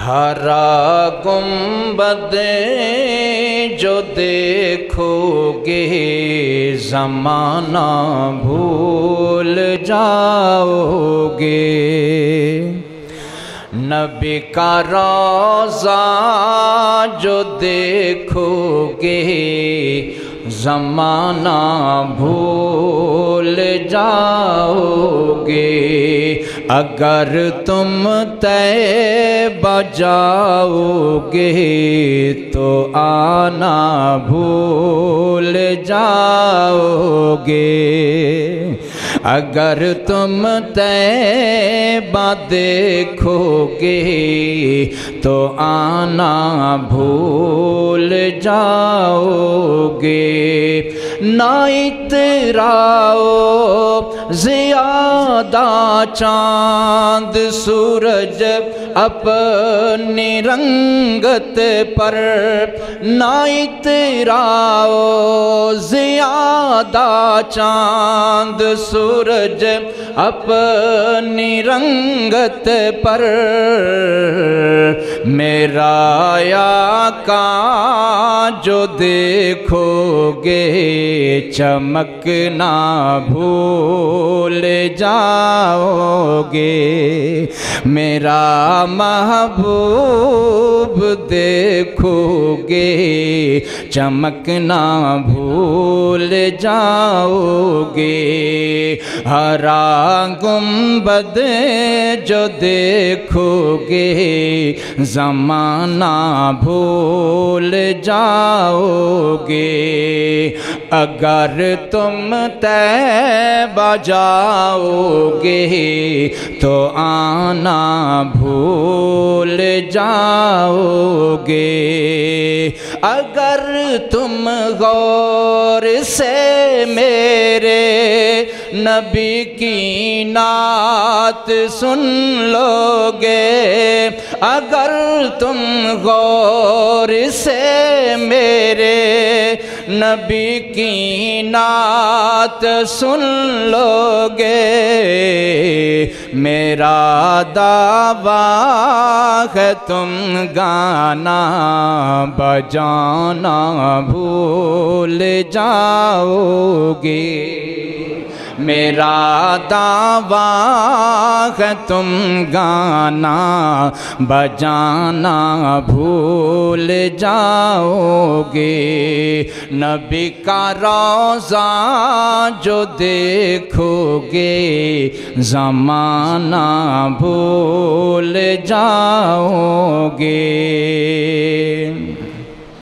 ہرا گنبد جو دیکھو گے زمانہ بھول جاؤ گے، نبی کا روضہ جو دیکھو گے زمانہ بھول جاؤ گے، اگر تم طیبہ جاؤ گے تو آنا بھول جاؤ گے، اگر تم طیبہ دیکھو گے تو آنا بھول جاؤ گے، نہ اتراؤ زیادہ چاند سورج اپنی رنگت پر، نہ اتراؤ زیادہ چاند سورج اپنی رنگت پر، میرا آقا جو دیکھو گے چمکنا بھول جاؤ گے، میرا محبوب دیکھو گے چمکنا بھول جاؤ گے، ہرا گنبد جو دیکھو گے زمانہ بھول جاؤ گے، اگر تم طیبہ جاؤ گے تو آنا بھول جاؤ گے، اگر تم غور سے میرے نبی کی نعت سن لو گے، اگر تم غور سے میرے نبی کی نعت سن لو گے، میرا دعویٰ ہے تم گانا بجانا بھول جاؤ گے، میرا دعویٰ ہے تم گانا بجانا بھول جاؤ گے، نبی کا روضہ جو دیکھو گے زمانہ بھول جاؤ گے۔